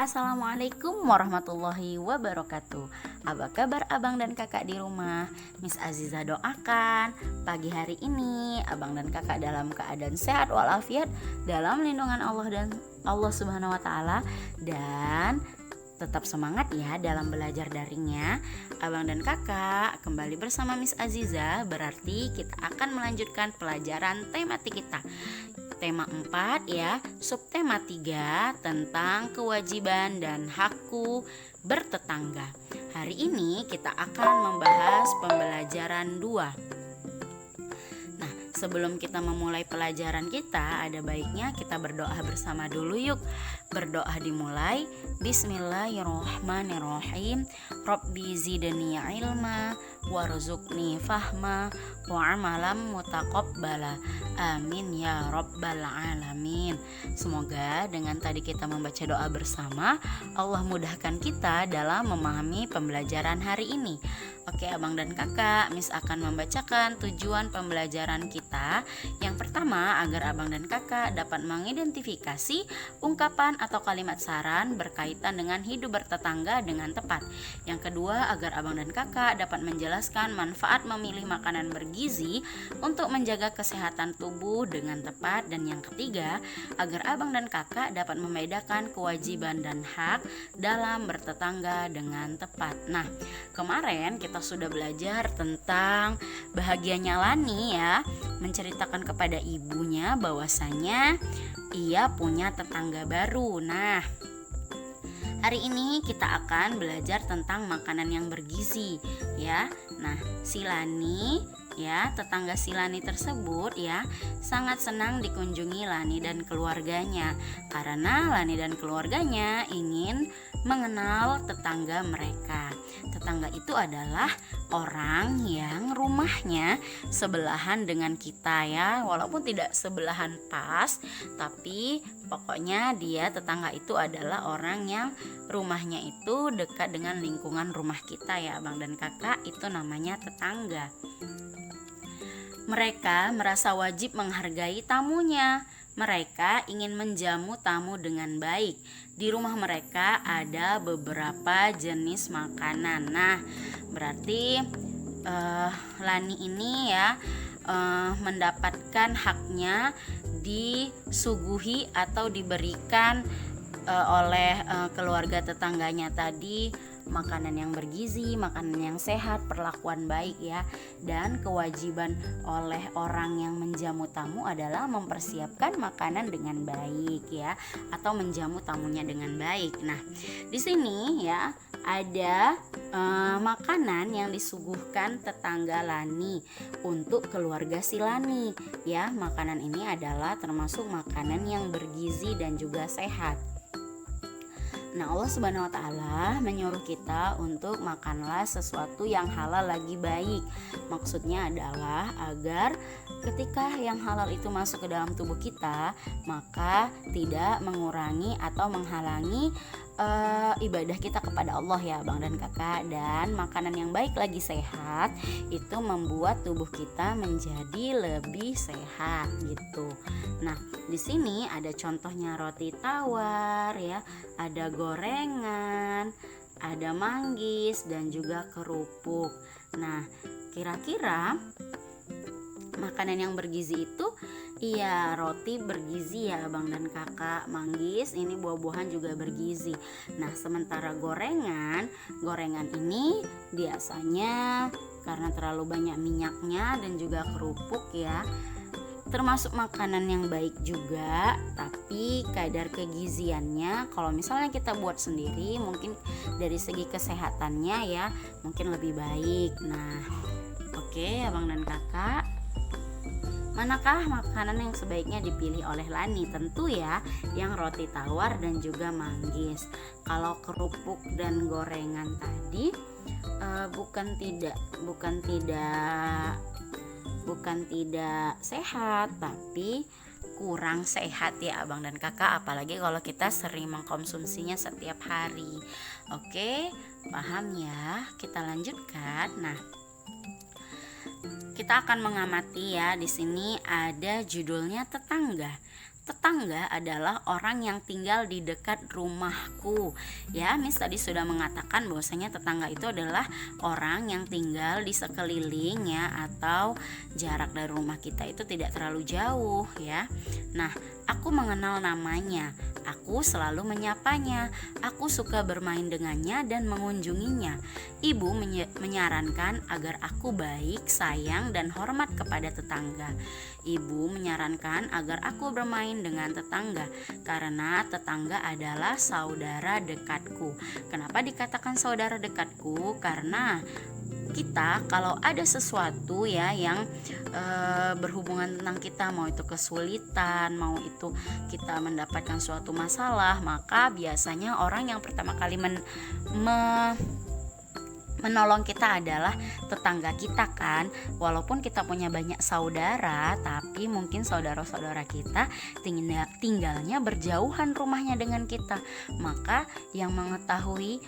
Assalamualaikum warahmatullahi wabarakatuh. Apa kabar abang dan kakak di rumah? Miss Aziza doakan pagi hari ini abang dan kakak dalam keadaan sehat walafiat, dalam lindungan Allah dan Allah Subhanahu wa taala, dan tetap semangat ya dalam belajar daringnya. Abang dan kakak kembali bersama Miss Aziza, berarti kita akan melanjutkan pelajaran tematik kita. Tema 4 ya, subtema 3 tentang kewajiban dan hakku bertetangga. Hari ini kita akan membahas pembelajaran 2. Nah, sebelum kita memulai pelajaran kita, ada baiknya kita berdoa bersama dulu yuk. Berdoa dimulai. Bismillahirrahmanirrahim. Rabbi zidni ilma warzuqni fahma wa amalam mutaqabbala. Amin ya rabbal alamin. Semoga dengan tadi kita membaca doa bersama, Allah mudahkan kita dalam memahami pembelajaran hari ini. Oke abang dan kakak, Miss akan membacakan tujuan pembelajaran kita. Yang pertama, agar abang dan kakak dapat mengidentifikasi ungkapan atau kalimat saran berkaitan dengan hidup bertetangga dengan tepat. Yang kedua, agar abang dan kakak dapat menjelaskan manfaat memilih makanan bergizi untuk menjaga kesehatan tubuh dengan tepat. Dan yang ketiga, agar abang dan kakak dapat membedakan kewajiban dan hak dalam bertetangga dengan tepat. Nah, kemarin kita sudah belajar tentang bahagianya Lani ya, menceritakan kepada ibunya bahwasanya ia punya tetangga baru. Nah, hari ini kita akan belajar tentang makanan yang bergizi ya. Nah, si Lani ya, tetangga si Lani tersebut ya sangat senang dikunjungi Lani dan keluarganya, karena Lani dan keluarganya ingin mengenal tetangga mereka. Tetangga itu adalah orang yang rumahnya sebelahan dengan kita ya, walaupun tidak sebelahan pas, tapi pokoknya dia tetangga itu adalah orang yang rumahnya itu dekat dengan lingkungan rumah kita ya abang dan kakak, itu namanya tetangga. Mereka merasa wajib menghargai tamunya. Mereka ingin menjamu tamu dengan baik. Di rumah mereka ada beberapa jenis makanan. Nah, berarti Lani ini ya mendapatkan haknya disuguhi atau diberikan oleh keluarga tetangganya tadi makanan yang bergizi, makanan yang sehat, perlakuan baik ya. Dan kewajiban oleh orang yang menjamu tamu adalah mempersiapkan makanan dengan baik ya, atau menjamu tamunya dengan baik. Nah, di sini ya ada makanan yang disuguhkan tetangga Lani untuk keluarga si Lani ya. Makanan ini adalah termasuk makanan yang bergizi dan juga sehat. Nah, Allah Subhanahu wa taala menyuruh kita untuk makanlah sesuatu yang halal lagi baik. Maksudnya adalah agar ketika yang halal itu masuk ke dalam tubuh kita, maka tidak mengurangi atau menghalangi ibadah kita kepada Allah ya Bang dan Kakak. Dan makanan yang baik lagi sehat itu membuat tubuh kita menjadi lebih sehat gitu. Nah, di sini ada contohnya roti tawar ya, ada gorengan, ada manggis dan juga kerupuk. Nah, kira-kira makanan yang bergizi itu iya, roti bergizi ya abang dan kakak, manggis ini buah-buahan juga bergizi. Nah, sementara gorengan ini biasanya karena terlalu banyak minyaknya, dan juga kerupuk ya termasuk makanan yang baik juga, tapi kadar kegiziannya kalau misalnya kita buat sendiri mungkin dari segi kesehatannya ya mungkin lebih baik. Nah, oke abang dan kakak, manakah makanan yang sebaiknya dipilih oleh Lani? Tentu ya yang roti tawar dan juga manggis. Kalau kerupuk dan gorengan tadi bukan tidak sehat, tapi kurang sehat ya abang dan kakak, apalagi kalau kita sering mengkonsumsinya setiap hari. Oke, paham ya? Kita lanjutkan. Nah, kita akan mengamati ya, di sini ada judulnya tetangga. Tetangga adalah orang yang tinggal di dekat rumahku. Ya, Miss tadi sudah mengatakan bahwasanya tetangga itu adalah orang yang tinggal di sekeliling ya, atau jarak dari rumah kita itu tidak terlalu jauh ya. Nah, aku mengenal namanya. Aku selalu menyapanya. Aku suka bermain dengannya dan mengunjunginya. Ibu menyarankan agar aku baik, sayang, dan hormat kepada tetangga. Ibu menyarankan agar aku bermain dengan tetangga karena tetangga adalah saudara dekatku. Kenapa dikatakan saudara dekatku? Karena kita kalau ada sesuatu ya yang berhubungan tentang kita, mau itu kesulitan, mau itu kita mendapatkan suatu masalah, maka biasanya orang yang pertama kali menolong kita adalah tetangga kita kan. Walaupun kita punya banyak saudara, tapi mungkin saudara-saudara kita tinggalnya berjauhan rumahnya dengan kita. Maka yang mengetahui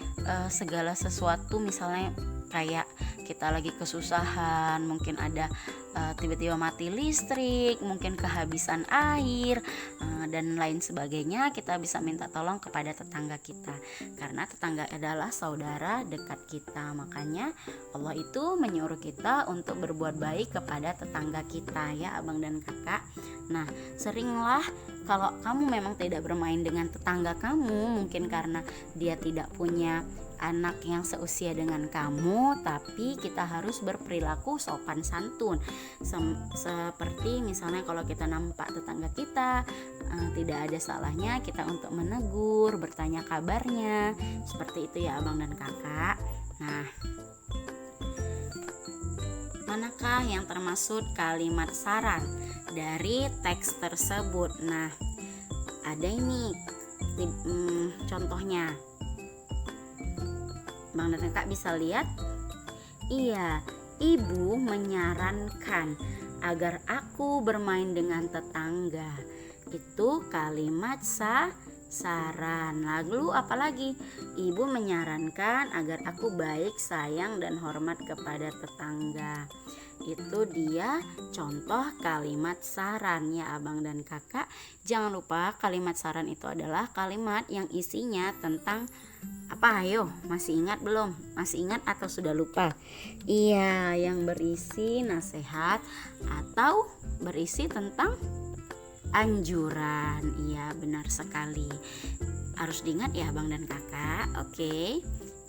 segala sesuatu, misalnya kayak kita lagi kesusahan, mungkin ada tiba-tiba mati listrik, mungkin kehabisan air, dan lain sebagainya, kita bisa minta tolong kepada tetangga kita karena tetangga adalah saudara dekat kita. Makanya Allah itu menyuruh kita untuk berbuat baik kepada tetangga kita ya abang dan kakak. Nah, seringlah kalau kamu memang tidak bermain dengan tetangga kamu, mungkin karena dia tidak punya anak yang seusia dengan kamu, tapi kita harus berperilaku sopan santun. Seperti misalnya kalau kita nampak tetangga kita, tidak ada salahnya kita untuk menegur, bertanya kabarnya. Seperti itu ya abang dan kakak. Nah, manakah yang termasuk kalimat saran dari teks tersebut? Nah, ada ini contohnya. Bang dan kakak bisa lihat. Iya, ibu menyarankan agar aku bermain dengan tetangga. Itu kalimat saran. Lalu apalagi? Ibu menyarankan agar aku baik, sayang, dan hormat kepada tetangga. Itu dia contoh kalimat saran ya abang dan kakak. Jangan lupa kalimat saran itu adalah kalimat yang isinya tentang apa? Ayo, masih ingat belum? Masih ingat atau sudah lupa? Iya, yang berisi nasihat atau berisi tentang anjuran. Iya, benar sekali. Harus diingat ya abang dan kakak. Oke,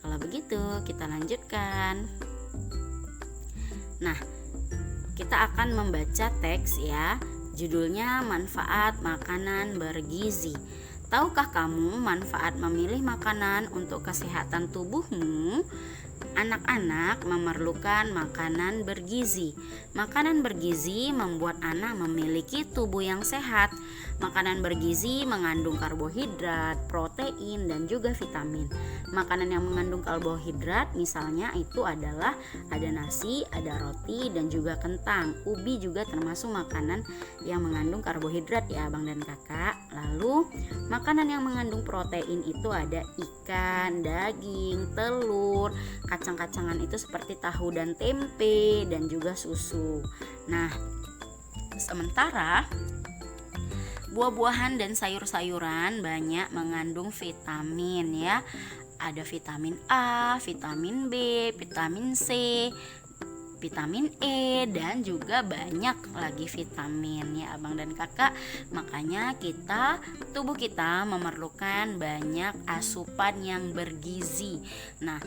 kalau begitu kita lanjutkan. Nah, kita akan membaca teks ya. Judulnya manfaat makanan bergizi. Tahukah kamu manfaat memilih makanan untuk kesehatan tubuhmu? Anak-anak memerlukan makanan bergizi. Makanan bergizi membuat anak memiliki tubuh yang sehat. Makanan bergizi mengandung karbohidrat, protein, dan juga vitamin. Makanan yang mengandung karbohidrat misalnya itu adalah ada nasi, ada roti, dan juga kentang. Ubi juga termasuk makanan yang mengandung karbohidrat ya abang dan kakak. Lalu makanan yang mengandung protein itu ada ikan, daging, telur, kacang-kacangan itu seperti tahu dan tempe, dan juga susu. Nah, sementara buah-buahan dan sayur-sayuran banyak mengandung vitamin ya. Ada vitamin A, vitamin B, vitamin C, vitamin E, dan juga banyak lagi vitamin ya abang dan kakak. Makanya tubuh kita memerlukan banyak asupan yang bergizi. Nah,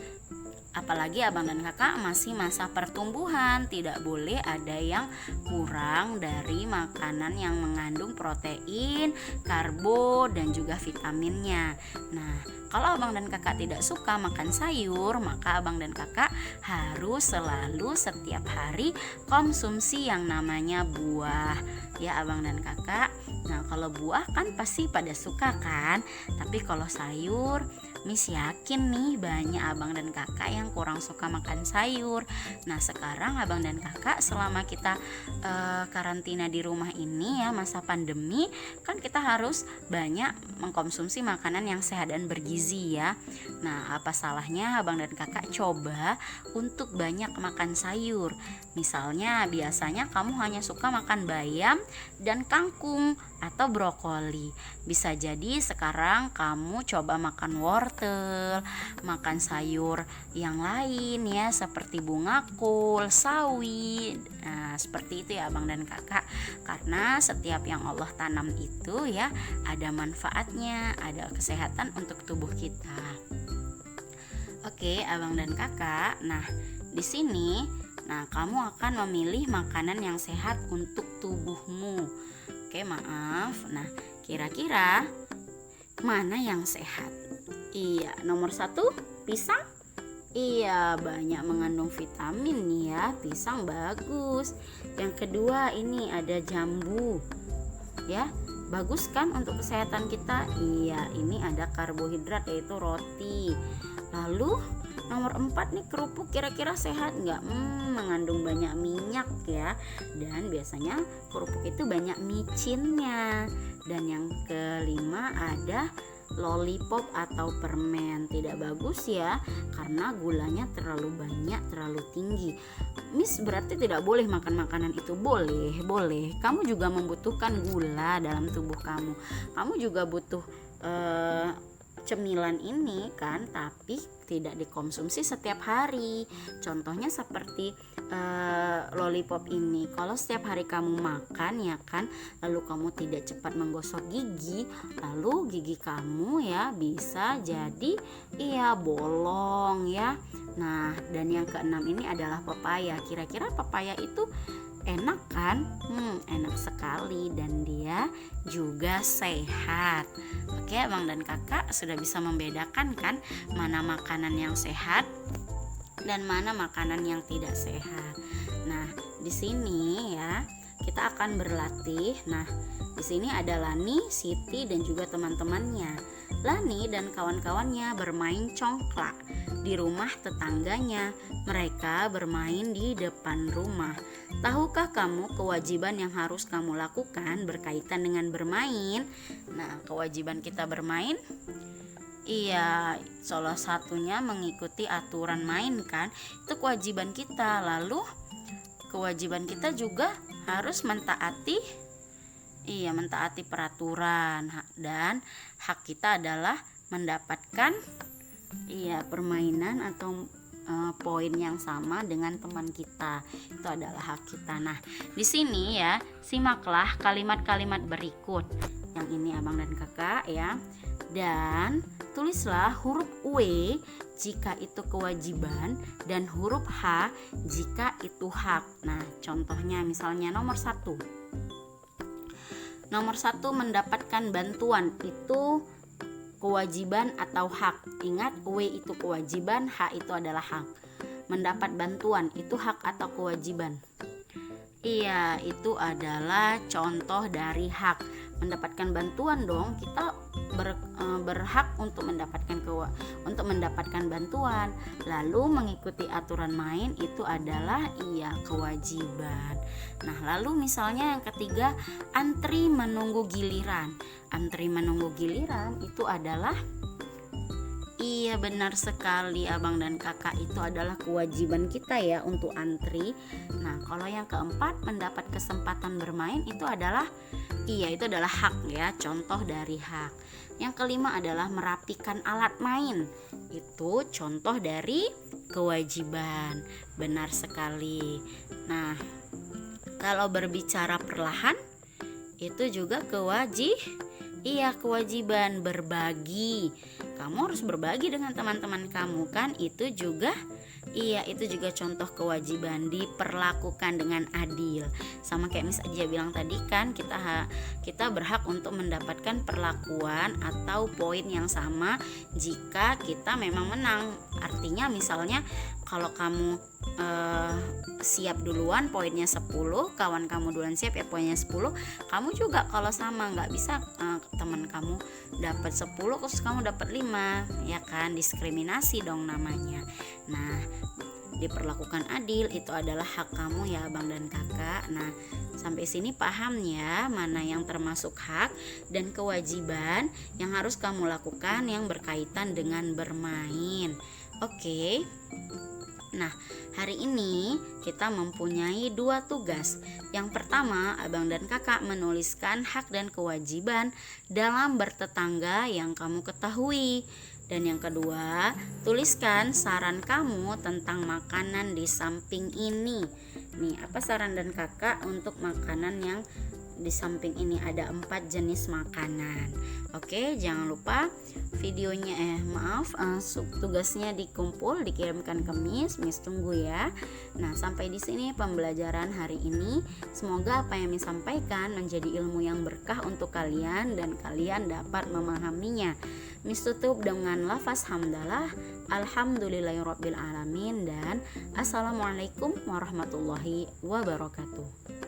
apalagi abang dan kakak masih masa pertumbuhan, tidak boleh ada yang kurang dari makanan yang mengandung protein, karbo, dan juga vitaminnya. Nah, kalau abang dan kakak tidak suka makan sayur, maka abang dan kakak harus selalu setiap hari konsumsi yang namanya buah ya abang dan kakak. Nah, kalau buah kan pasti pada suka kan, tapi kalau sayur Miss yakin nih banyak abang dan kakak yang kurang suka makan sayur. Nah sekarang abang dan kakak selama kita karantina di rumah ini ya, masa pandemi, kan kita harus banyak mengkonsumsi makanan yang sehat dan bergizi ya. Nah apa salahnya abang dan kakak coba untuk banyak makan sayur. Misalnya biasanya kamu hanya suka makan bayam dan kangkung atau brokoli. Bisa jadi sekarang kamu coba makan wortel, makan sayur yang lain ya, seperti bunga kol, sawi. Nah, seperti itu ya abang dan kakak. Karena setiap yang Allah tanam itu ya ada manfaatnya, ada kesehatan untuk tubuh kita. Oke, abang dan kakak. Nah, di sini kamu akan memilih makanan yang sehat untuk tubuhmu. Oke, maaf. Nah, kira-kira mana yang sehat? Iya, nomor 1 pisang. Iya, banyak mengandung vitamin nih ya. Pisang bagus. Yang kedua ini ada jambu. Ya, bagus kan untuk kesehatan kita? Iya, ini ada karbohidrat yaitu roti. Lalu nomor 4 nih kerupuk, kira-kira sehat nggak? Mengandung banyak minyak ya, dan biasanya kerupuk itu banyak micinnya. Dan yang kelima ada lollipop atau permen, tidak bagus ya karena gulanya terlalu banyak, terlalu tinggi. Miss berarti tidak boleh makan makanan itu? Boleh. Kamu juga membutuhkan gula dalam tubuh kamu. Kamu juga butuh cemilan ini kan, tapi tidak dikonsumsi setiap hari. Contohnya seperti lollipop ini. Kalau setiap hari kamu makan ya kan, lalu kamu tidak cepat menggosok gigi, lalu gigi kamu ya bisa jadi bolong ya. Nah, dan yang keenam ini adalah pepaya. Kira-kira pepaya itu enak kan? Enak sekali dan dia juga sehat. Oke, abang dan kakak sudah bisa membedakan kan mana makanan yang sehat dan mana makanan yang tidak sehat. Nah, di sini ya kita akan berlatih. Nah, di sini ada Lani, Siti dan juga teman-temannya. Lani dan kawan-kawannya bermain congklak di rumah tetangganya. Mereka bermain di depan rumah. Tahukah kamu kewajiban yang harus kamu lakukan berkaitan dengan bermain? Nah, kewajiban kita bermain, iya, salah satunya mengikuti aturan main kan. Itu kewajiban kita. Lalu kewajiban kita juga harus mentaati peraturan, dan hak kita adalah mendapatkan permainan atau poin yang sama dengan teman kita. Itu adalah hak kita. Nah, di sini ya, simaklah kalimat-kalimat berikut. Yang ini abang dan kakak ya. Dan tulislah huruf W jika itu kewajiban dan huruf H jika itu hak. Nah, contohnya misalnya nomor 1. Nomor 1 mendapatkan bantuan itu kewajiban atau hak. Ingat, W itu kewajiban, H itu adalah hak. Mendapat bantuan itu hak atau kewajiban? Iya, itu adalah contoh dari hak. Mendapatkan bantuan dong, kita berhak untuk mendapatkan bantuan. Lalu mengikuti aturan main itu adalah kewajiban. Nah, lalu misalnya yang ketiga, antri menunggu giliran. Antri menunggu giliran itu adalah benar sekali abang dan kakak, itu adalah kewajiban kita ya untuk antri. Nah, kalau yang keempat mendapat kesempatan bermain itu adalah hak ya, contoh dari hak. Yang kelima adalah merapikan alat main. Itu contoh dari kewajiban. Benar sekali. Nah, kalau berbicara perlahan itu juga kewajiban berbagi. Kamu harus berbagi dengan teman-teman kamu kan, itu juga contoh kewajiban, diperlakukan dengan adil. Sama kayak Miss Aja bilang tadi kan, kita berhak untuk mendapatkan perlakuan atau poin yang sama jika kita memang menang. Artinya misalnya kalau kamu siap duluan poinnya 10, kawan kamu duluan siap ya poinnya 10. Kamu juga kalau sama, nggak bisa teman kamu dapat 10 terus kamu dapat 5, ya kan, diskriminasi dong namanya. Nah, diperlakukan adil itu adalah hak kamu ya abang dan kakak. Nah, sampai sini paham ya mana yang termasuk hak dan kewajiban yang harus kamu lakukan yang berkaitan dengan bermain. Oke. Nah, hari ini kita mempunyai 2 tugas. Yang pertama, abang dan kakak menuliskan hak dan kewajiban dalam bertetangga yang kamu ketahui. Dan yang kedua, tuliskan saran kamu tentang makanan di samping ini. Nih, apa saran dan kakak untuk makanan yang di samping ini? Ada 4 jenis makanan. Oke, jangan lupa videonya tugasnya dikumpul dikirimkan ke Miss tunggu ya. Nah, sampai di sini pembelajaran hari ini. Semoga apa yang Miss sampaikan menjadi ilmu yang berkah untuk kalian dan kalian dapat memahaminya. Miss tutup dengan lafaz hamdalah, alhamdulillahirabbil alamin, dan assalamualaikum warahmatullahi wabarakatuh.